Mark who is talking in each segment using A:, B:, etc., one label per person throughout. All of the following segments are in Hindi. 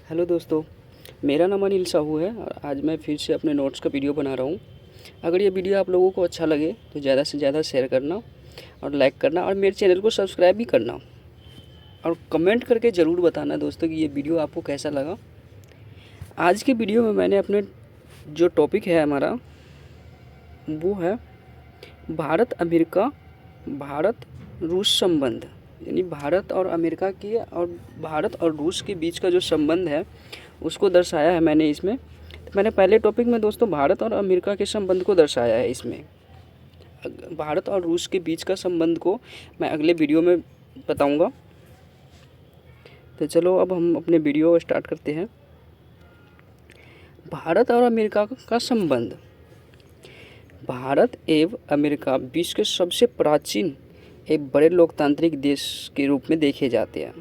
A: हेलो दोस्तों, मेरा नाम अनिल साहू है और आज मैं फिर से अपने नोट्स का वीडियो बना रहा हूँ। अगर ये वीडियो आप लोगों को अच्छा लगे तो ज़्यादा से ज़्यादा शेयर करना और लाइक करना और मेरे चैनल को सब्सक्राइब भी करना और कमेंट करके ज़रूर बताना दोस्तों कि ये वीडियो आपको कैसा लगा। आज के वीडियो में मैंने अपने जो टॉपिक है हमारा वो है भारत रूस संबंध, यानी भारत और अमेरिका की और भारत और रूस के बीच का जो संबंध है उसको दर्शाया है मैंने इसमें। तो मैंने पहले टॉपिक में दोस्तों भारत और अमेरिका के संबंध को दर्शाया है। इसमें भारत और रूस के बीच का संबंध को मैं अगले वीडियो में बताऊंगा। तो चलो अब हम अपने वीडियो स्टार्ट करते हैं। भारत और अमेरिका का संबंध। भारत एवं अमेरिका विश्व के सबसे प्राचीन एक बड़े लोकतांत्रिक देश के रूप में देखे जाते हैं।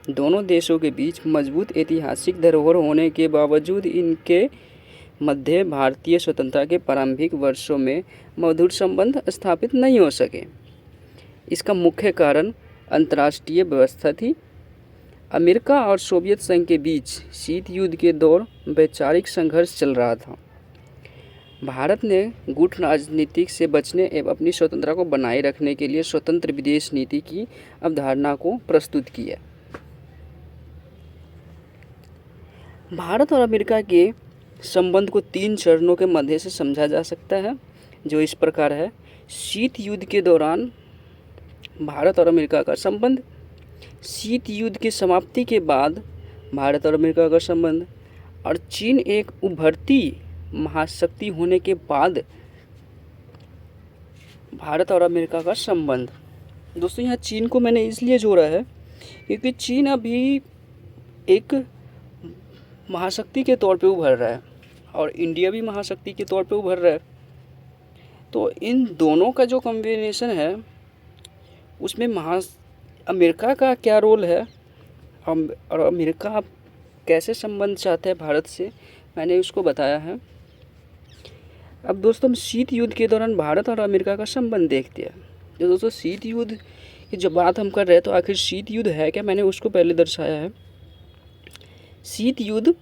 A: दोनों देशों के बीच मजबूत ऐतिहासिक धरोहर होने के बावजूद इनके मध्य भारतीय स्वतंत्रता के प्रारंभिक वर्षों में मधुर संबंध स्थापित नहीं हो सके। इसका मुख्य कारण अंतर्राष्ट्रीय व्यवस्था थी। अमेरिका और सोवियत संघ के बीच शीत युद्ध के दौर वैचारिक संघर्ष चल रहा था। भारत ने गुट राजनीति से बचने एवं अपनी स्वतंत्रता को बनाए रखने के लिए स्वतंत्र विदेश नीति की अवधारणा को प्रस्तुत किया। भारत और अमेरिका के संबंध को 3 चरणों के मध्य से समझा जा सकता है, जो इस प्रकार है। शीत युद्ध के दौरान भारत और अमेरिका का संबंध, शीत युद्ध की समाप्ति के बाद भारत और अमेरिका का संबंध, और चीन एक उभरती महाशक्ति होने के बाद भारत और अमेरिका का संबंध। दोस्तों यहाँ चीन को मैंने इसलिए जोड़ा है क्योंकि चीन अभी एक महाशक्ति के तौर पे उभर रहा है और इंडिया भी महाशक्ति के तौर पे उभर रहा है। तो इन दोनों का जो कॉम्बिनेशन है उसमें अमेरिका का क्या रोल है और अमेरिका कैसे संबंध चाहता है भारत से, मैंने उसको बताया है। अब दोस्तों हम शीत युद्ध के दौरान भारत और अमेरिका का संबंध देखते हैं। जो दोस्तों शीत युद्ध की जब बात हम कर रहे हैं तो आखिर शीत युद्ध है क्या, मैंने उसको पहले दर्शाया है। शीत युद्ध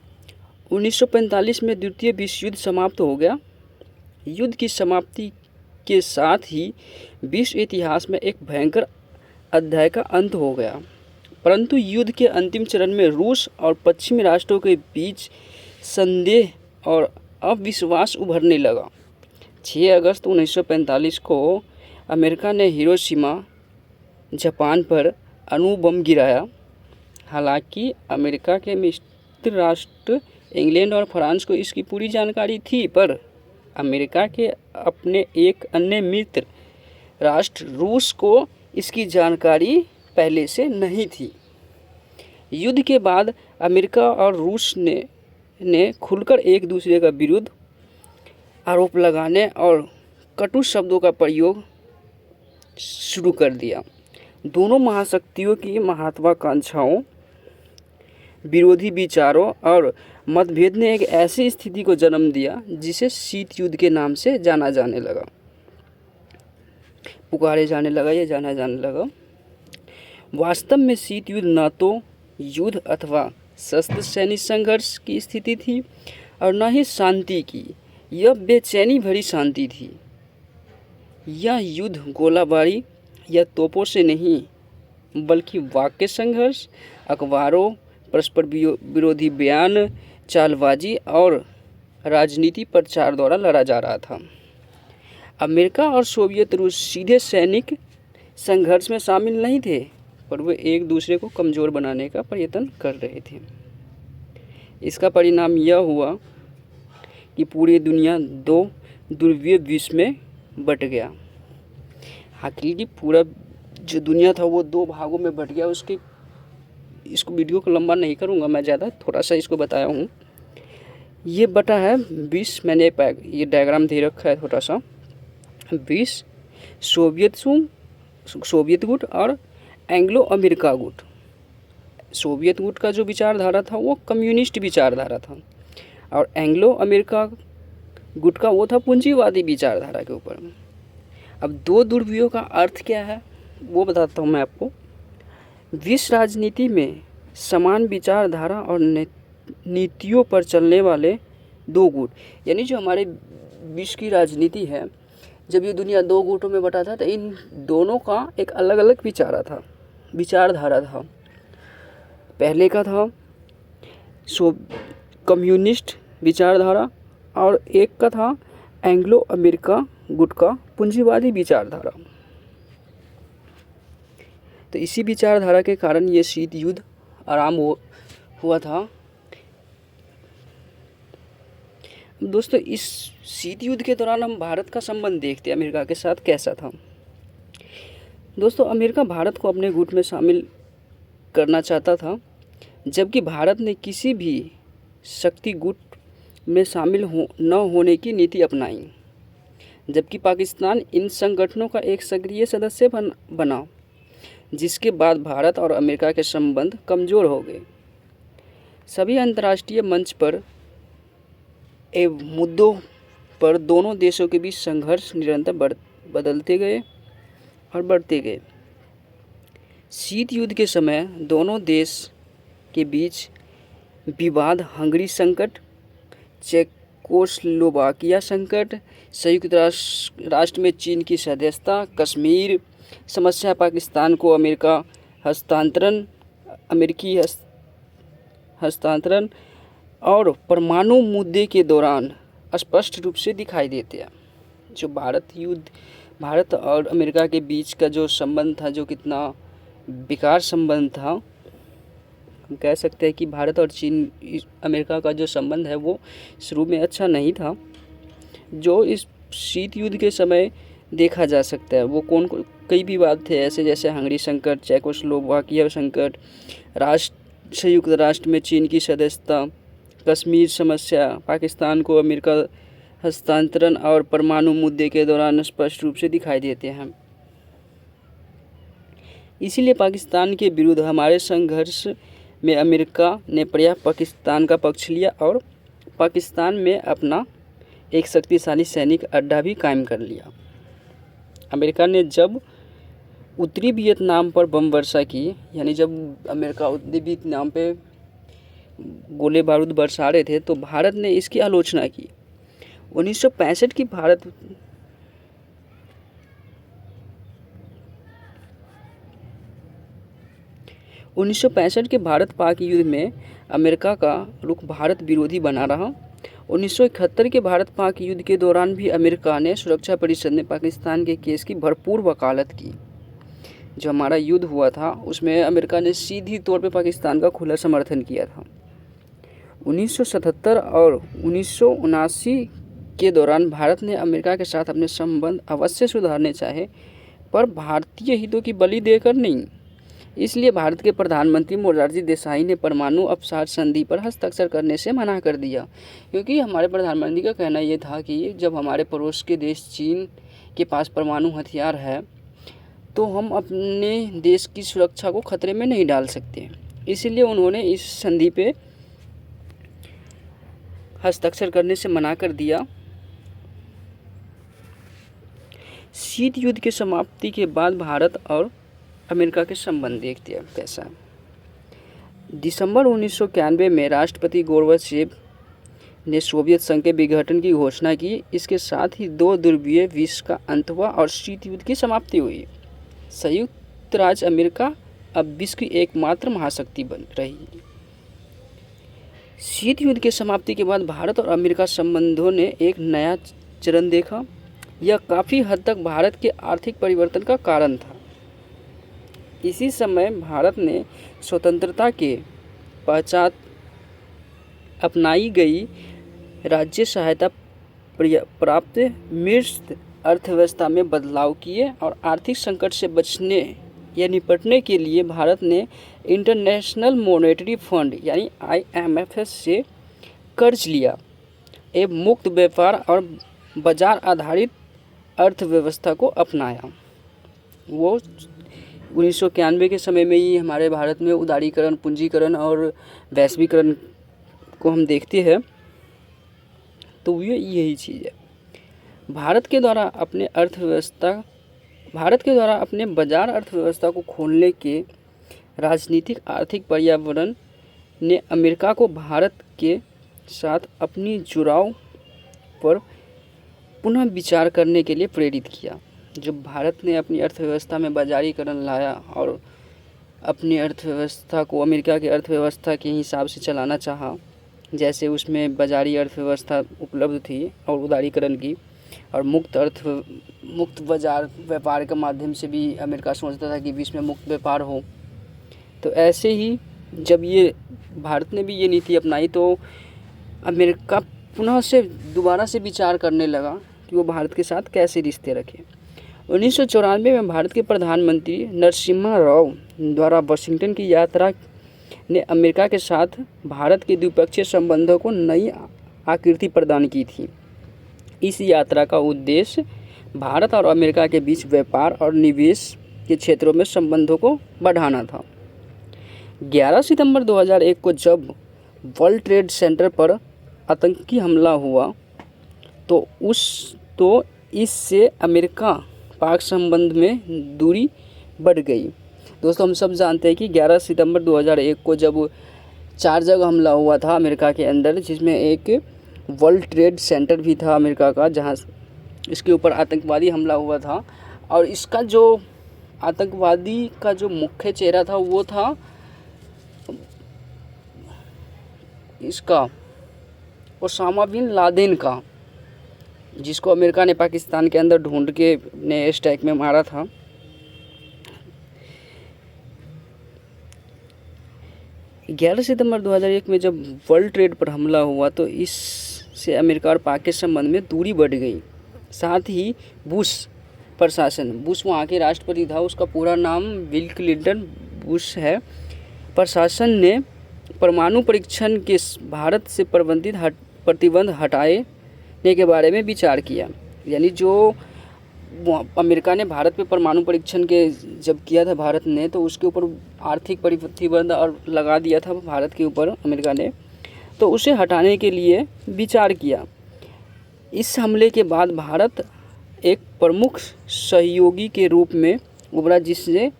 A: 1945 में द्वितीय विश्व युद्ध समाप्त हो गया। युद्ध की समाप्ति के साथ ही विश्व इतिहास में एक भयंकर अध्याय का अंत हो गया। परंतु युद्ध के अंतिम चरण में रूस और पश्चिमी राष्ट्रों के बीच संदेह और अविश्वास उभरने लगा। 6 अगस्त 1945 को अमेरिका ने हिरोशिमा जापान पर अणु बम गिराया। हालांकि अमेरिका के मित्र राष्ट्र इंग्लैंड और फ्रांस को इसकी पूरी जानकारी थी, पर अमेरिका के अपने एक अन्य मित्र राष्ट्र रूस को इसकी जानकारी पहले से नहीं थी। युद्ध के बाद अमेरिका और रूस ने खुलकर एक दूसरे का विरुद्ध आरोप लगाने और कटु शब्दों का प्रयोग शुरू कर दिया। दोनों महाशक्तियों की महत्वाकांक्षाओं, विरोधी विचारों और मतभेद ने एक ऐसी स्थिति को जन्म दिया जिसे शीत युद्ध के नाम से जाना जाने लगा, पुकारे जाने लगा, ये जाना जाने लगा। वास्तव में शीत युद्ध न तो युद्ध अथवा शस्त्र सैनिक संघर्ष की स्थिति थी और न ही शांति की, यह बेचैनी भरी शांति थी। यह युद्ध गोलाबारी या तोपों से नहीं बल्कि वाक्य संघर्ष, अखबारों, परस्पर विरोधी बयान, चालबाजी और राजनीति प्रचार द्वारा लड़ा जा रहा था। अमेरिका और सोवियत रूस सीधे सैनिक संघर्ष में शामिल नहीं थे, पर वे एक दूसरे को कमज़ोर बनाने का प्रयत्न कर रहे थे। इसका परिणाम यह हुआ कि पूरी दुनिया 2 ध्रुवीय विश्व में बट गया। हालांकि पूरा जो दुनिया था वो 2 भागों में बट गया। इसको वीडियो को लंबा नहीं करूँगा मैं ज़्यादा, थोड़ा सा इसको बताया हूँ। ये बटा है विश्व, मैंने ये डायग्राम दे रखा है छोटा सा। विश्व, सोवियत गुट और एंग्लो अमेरिका गुट। सोवियत गुट का जो विचारधारा था वो कम्युनिस्ट विचारधारा था और एंग्लो अमेरिका गुट का वो था पूंजीवादी विचारधारा के ऊपर। अब 2 ध्रुवियों का अर्थ क्या है वो बताता हूँ मैं आपको। विश्व राजनीति में समान विचारधारा और नीतियों पर चलने वाले दो गुट। यानी जो हमारे विश्व की राजनीति है, जब ये दुनिया दो गुटों में बटा था तो इन दोनों का एक अलग अलग विचारधारा था। पहले का था कम्युनिस्ट विचारधारा और एक का था एंग्लो अमेरिका गुट का पूंजीवादी विचारधारा। तो इसी विचारधारा के कारण ये शीत युद्ध आराम हुआ था। दोस्तों, इस शीत युद्ध के दौरान हम भारत का संबंध देखते हैं अमेरिका के साथ कैसा था। दोस्तों, अमेरिका भारत को अपने गुट में शामिल करना चाहता था, जबकि भारत ने किसी भी शक्ति गुट में शामिल न होने की नीति अपनाई, जबकि पाकिस्तान इन संगठनों का एक सक्रिय सदस्य बना, जिसके बाद भारत और अमेरिका के संबंध कमज़ोर हो गए। सभी अंतर्राष्ट्रीय मंच पर मुद्दों पर दोनों देशों के बीच संघर्ष निरंतर बढ़ते गए। शीत युद्ध के समय दोनों देश के बीच विवाद हंगरी संकट, चेकोस्लोवाकिया संकट, संयुक्त राष्ट्र में चीन की सदस्यता, कश्मीर समस्या, पाकिस्तान को अमेरिकी हस्तांतरण और परमाणु मुद्दे के दौरान स्पष्ट रूप से दिखाई देते हैं। जो भारत और अमेरिका के बीच का जो संबंध था, जो कितना बेकार संबंध था, हम कह सकते हैं कि भारत और अमेरिका का जो संबंध है वो शुरू में अच्छा नहीं था। जो इस शीत युद्ध के समय देखा जा सकता है वो कई विवाद थे, ऐसे जैसे हंगरी संकट, चेकोस्लोवाकिया संकट, संयुक्त राष्ट्र में चीन की सदस्यता, कश्मीर समस्या, पाकिस्तान को अमेरिका हस्तांतरण और परमाणु मुद्दे के दौरान स्पष्ट रूप से दिखाई देते हैं। इसीलिए पाकिस्तान के विरुद्ध हमारे संघर्ष में अमेरिका ने प्रायः पाकिस्तान का पक्ष लिया और पाकिस्तान में अपना एक शक्तिशाली सैनिक अड्डा भी कायम कर लिया। अमेरिका ने जब उत्तरी वियतनाम पर बम वर्षा की, यानी जब अमेरिका उत्तरी वियतनाम पे गोले बारूद बरसा रहे थे, तो भारत ने इसकी आलोचना की। 1965 के भारत पाक युद्ध में अमेरिका का रुख भारत विरोधी बना रहा। 1971 के भारत पाक युद्ध के दौरान भी अमेरिका ने सुरक्षा परिषद में पाकिस्तान के केस की भरपूर वकालत की। जो हमारा युद्ध हुआ था उसमें अमेरिका ने सीधी तौर पे पाकिस्तान का खुला समर्थन किया था। 1977 और 1979 के दौरान भारत ने अमेरिका के साथ अपने संबंध अवश्य सुधारने चाहे, पर भारतीय हितों की बलि देकर नहीं। इसलिए भारत के प्रधानमंत्री मोरारजी देसाई ने परमाणु अपसार संधि पर हस्ताक्षर करने से मना कर दिया, क्योंकि हमारे प्रधानमंत्री का कहना ये था कि जब हमारे पड़ोस के देश चीन के पास परमाणु हथियार है तो हम अपने देश की सुरक्षा को खतरे में नहीं डाल सकते। इसलिए उन्होंने इस संधि पे हस्ताक्षर करने से मना कर दिया। शीत युद्ध की समाप्ति के बाद भारत और अमेरिका के संबंध देखते हैं कैसा। दिसंबर 1991 में राष्ट्रपति गोर्बाचेव ने सोवियत संघ के विघटन की घोषणा की। इसके साथ ही दो ध्रुवीय विश्व का अंत हुआ और शीत युद्ध की समाप्ति हुई। संयुक्त राज्य अमेरिका अब विश्व की एकमात्र महाशक्ति बन रही। शीत युद्ध की समाप्ति के बाद भारत और अमेरिका संबंधों ने एक नया चरण देखा। यह काफ़ी हद तक भारत के आर्थिक परिवर्तन का कारण था। इसी समय भारत ने स्वतंत्रता के पश्चात अपनाई गई राज्य सहायता प्राप्त मिश्रित अर्थव्यवस्था में बदलाव किए और आर्थिक संकट से बचने या निपटने के लिए भारत ने इंटरनेशनल मॉनेटरी फंड यानी IMF से कर्ज लिया एवं मुक्त व्यापार और बाजार आधारित अर्थव्यवस्था को अपनाया। वो 1991 के समय में ही हमारे भारत में उदारीकरण, पूंजीकरण और वैश्वीकरण को हम देखते हैं। तो ये यही चीज़ है। भारत के द्वारा अपने बाजार अर्थव्यवस्था को खोलने के राजनीतिक आर्थिक पर्यावरण ने अमेरिका को भारत के साथ अपनी जुड़ाव पर पुनः विचार करने के लिए प्रेरित किया। जब भारत ने अपनी अर्थव्यवस्था में बाजारीकरण लाया और अपनी अर्थव्यवस्था को अमेरिका की अर्थव्यवस्था के हिसाब से चलाना चाहा, जैसे उसमें बाजारी अर्थव्यवस्था उपलब्ध थी और उदारीकरण की, और मुक्त बाजार व्यापार के माध्यम से भी अमेरिका सोचता था कि विश्व में मुक्त व्यापार हो। तो ऐसे ही जब ये भारत ने भी ये नीति अपनाई तो अमेरिका पुनः से दोबारा से विचार करने लगा कि वो भारत के साथ कैसे रिश्ते रखे। 1994 में भारत के प्रधानमंत्री नरसिम्हा राव द्वारा वाशिंगटन की यात्रा ने अमेरिका के साथ भारत के द्विपक्षीय संबंधों को नई आकृति प्रदान की थी। इस यात्रा का उद्देश्य भारत और अमेरिका के बीच व्यापार और निवेश के क्षेत्रों में संबंधों को बढ़ाना था। 11 सितंबर 2001 को जब वर्ल्ड ट्रेड सेंटर पर आतंकी हमला हुआ तो इससे अमेरिका पाक संबंध में दूरी बढ़ गई। दोस्तों, हम सब जानते हैं कि 11 सितंबर 2001 को जब 4 जगह हमला हुआ था अमेरिका के अंदर, जिसमें एक वर्ल्ड ट्रेड सेंटर भी था अमेरिका का, जहां इसके ऊपर आतंकवादी हमला हुआ था। और इसका जो आतंकवादी का जो मुख्य चेहरा था वो था इसका ओसामा बिन लादेन का, जिसको अमेरिका ने पाकिस्तान के अंदर ढूंढ के ने स्ट्राइक में मारा था। ग्यारह सितंबर 2001 में जब वर्ल्ड ट्रेड पर हमला हुआ तो इससे अमेरिका और पाक के संबंध में दूरी बढ़ गई। साथ ही बुश वहाँ के राष्ट्रपति था, उसका पूरा नाम बिल क्लिंटन बुश है, प्रशासन ने परमाणु परीक्षण के भारत से प्रतिबंध हटाने के बारे में विचार किया। यानी जो अमेरिका ने भारत पे परमाणु परीक्षण के जब किया था भारत ने, तो उसके ऊपर आर्थिक प्रतिबंध और लगा दिया था भारत के ऊपर अमेरिका ने, तो उसे हटाने के लिए विचार किया। इस हमले के बाद भारत एक प्रमुख सहयोगी के रूप में उभरा, जिसने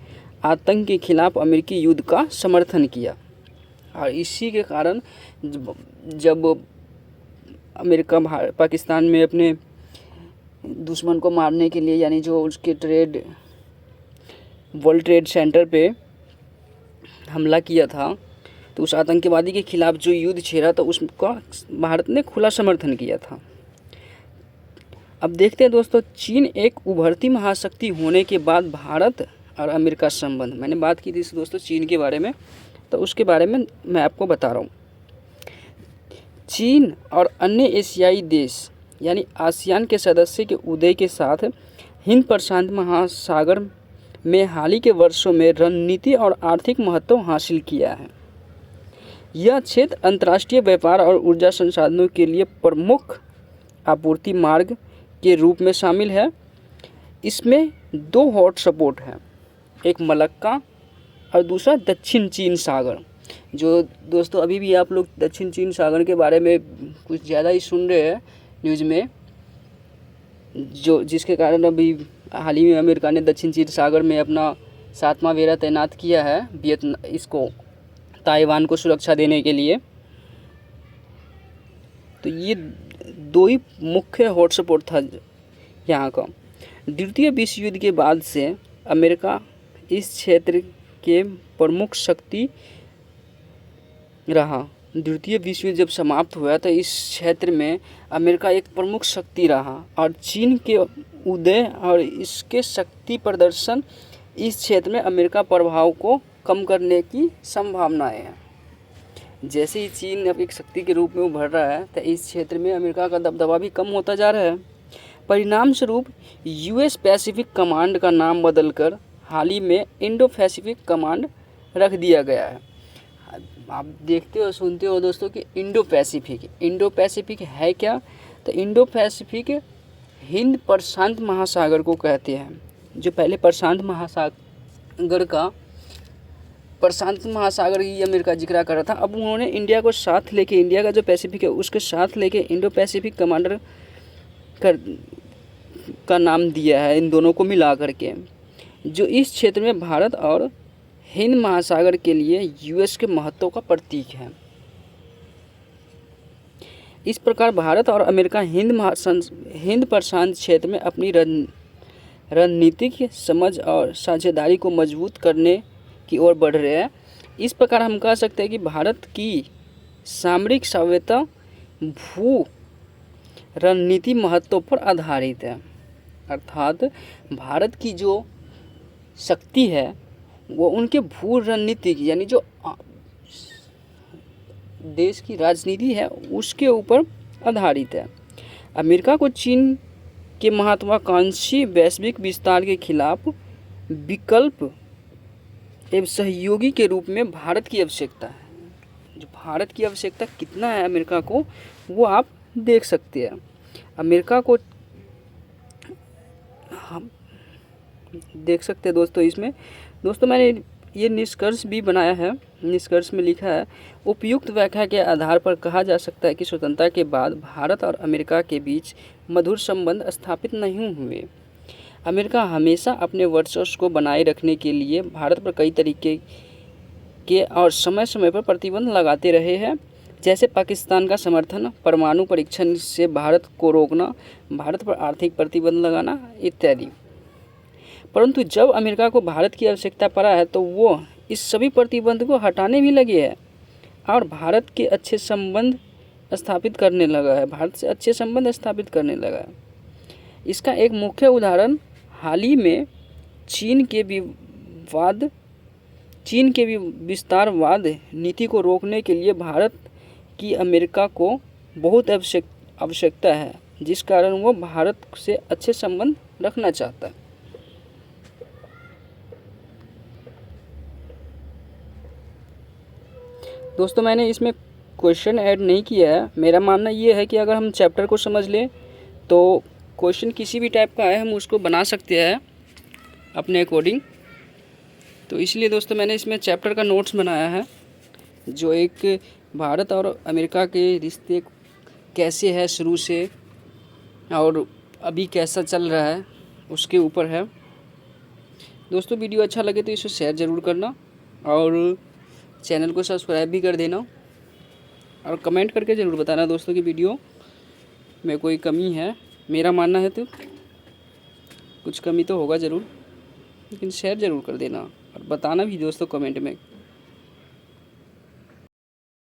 A: आतंक के खिलाफ अमेरिकी युद्ध का समर्थन किया। और इसी के कारण जब अमेरिका पाकिस्तान में अपने दुश्मन को मारने के लिए, यानी जो उसके वर्ल्ड ट्रेड सेंटर पे हमला किया था, तो उस आतंकवादी के खिलाफ जो युद्ध छेड़ा था उसका भारत ने खुला समर्थन किया था। अब देखते हैं दोस्तों, चीन एक उभरती महाशक्ति होने के बाद भारत और अमेरिका संबंध, मैंने बात की थी दोस्तों चीन के बारे में, तो उसके बारे में मैं आपको बता रहा हूँ। चीन और अन्य एशियाई देश यानी आसियान के सदस्य के उदय के साथ हिंद प्रशांत महासागर में हाल ही के वर्षों में रणनीति और आर्थिक महत्व हासिल किया है। यह क्षेत्र अंतर्राष्ट्रीय व्यापार और ऊर्जा संसाधनों के लिए प्रमुख आपूर्ति मार्ग के रूप में शामिल है। इसमें 2 हॉट स्पॉट हैं, एक मलक्का और दूसरा दक्षिण चीन सागर। जो दोस्तों अभी भी आप लोग दक्षिण चीन सागर के बारे में कुछ ज़्यादा ही सुन रहे हैं न्यूज़ में, जिसके कारण अभी हाल ही में अमेरिका ने दक्षिण चीन सागर में अपना 7वां बेड़ा तैनात किया है इसको ताइवान को सुरक्षा देने के लिए। तो ये 2 ही मुख्य हॉटस्पॉट था यहाँ का। द्वितीय विश्व युद्ध के बाद से अमेरिका इस क्षेत्र के प्रमुख शक्ति रहा। द्वितीय विश्व युद्ध जब समाप्त हुआ तो इस क्षेत्र में अमेरिका एक प्रमुख शक्ति रहा और चीन के उदय और इसके शक्ति प्रदर्शन इस क्षेत्र में अमेरिका प्रभाव को कम करने की संभावनाएं हैं। जैसे ही चीन अब एक शक्ति के रूप में उभर रहा है तो इस क्षेत्र में अमेरिका का दबदबा भी कम होता जा रहा है। परिणाम स्वरूप यूएस पैसिफिक कमांड का नाम बदलकर हाल ही में इंडो पैसिफिक कमांड रख दिया गया है। आप देखते हो सुनते हो दोस्तों कि इंडो पैसिफिक है क्या? तो इंडो पैसिफिक हिंद प्रशांत महासागर को कहते हैं। जो पहले प्रशांत महासागर ही अमेरिका जिक्र कर रहा था, अब उन्होंने इंडिया को साथ लेके, इंडिया का जो पैसिफिक है उसके साथ लेके इंडो पैसिफिक कमांडर का नाम दिया है इन दोनों को मिला करके, जो इस क्षेत्र में भारत और हिंद महासागर के लिए यूएस के महत्व का प्रतीक है। इस प्रकार भारत और अमेरिका हिंद प्रशांत क्षेत्र में अपनी रणनीतिक समझ और साझेदारी को मजबूत करने की ओर बढ़ रहे हैं। इस प्रकार हम कह सकते हैं कि भारत की सामरिक सभ्यता भू रणनीति महत्व पर आधारित है, अर्थात भारत की जो शक्ति है वो उनके भू रणनीतिक यानी जो देश की राजनीति है उसके ऊपर आधारित है। अमेरिका को चीन के महत्वाकांक्षी वैश्विक विस्तार के खिलाफ विकल्प एवं सहयोगी के रूप में भारत की आवश्यकता है। जो भारत की आवश्यकता कितना है अमेरिका को, वो आप देख सकते हैं। अमेरिका को हम देख सकते हैं दोस्तों। इसमें दोस्तों मैंने ये निष्कर्ष भी बनाया है। निष्कर्ष में लिखा है, उपयुक्त व्याख्या के आधार पर कहा जा सकता है कि स्वतंत्रता के बाद भारत और अमेरिका के बीच मधुर संबंध स्थापित नहीं हुए। अमेरिका हमेशा अपने वर्चस्व को बनाए रखने के लिए भारत पर कई तरीके के और समय समय पर प्रतिबंध लगाते रहे हैं, जैसे पाकिस्तान का समर्थन, परमाणु परीक्षण से भारत को रोकना, भारत पर आर्थिक प्रतिबंध लगाना इत्यादि। परंतु जब अमेरिका को भारत की आवश्यकता पड़ा है तो वो इस सभी प्रतिबंध को हटाने भी लगे हैं और भारत के अच्छे संबंध स्थापित करने लगा है, भारत से अच्छे संबंध स्थापित करने लगा है। इसका एक मुख्य उदाहरण हाल ही में चीन के विस्तारवाद नीति को रोकने के लिए भारत की अमेरिका को बहुत आवश्यकता है, जिस कारण वो भारत से अच्छे संबंध रखना चाहता है। दोस्तों मैंने इसमें क्वेश्चन ऐड नहीं किया है। मेरा मानना ये है कि अगर हम चैप्टर को समझ लें तो क्वेश्चन किसी भी टाइप का है हम उसको बना सकते हैं अपने अकॉर्डिंग। तो इसलिए दोस्तों मैंने इसमें चैप्टर का नोट्स बनाया है, जो एक भारत और अमेरिका के रिश्ते कैसे है शुरू से और अभी कैसा चल रहा है उसके ऊपर है। दोस्तों वीडियो अच्छा लगे तो इसे शेयर ज़रूर करना और चैनल को सब्सक्राइब भी कर देना और कमेंट करके ज़रूर बताना दोस्तों कि वीडियो में कोई कमी है। मेरा मानना है तो कुछ कमी तो होगा ज़रूर, लेकिन शेयर ज़रूर कर देना और बताना भी दोस्तों कमेंट में।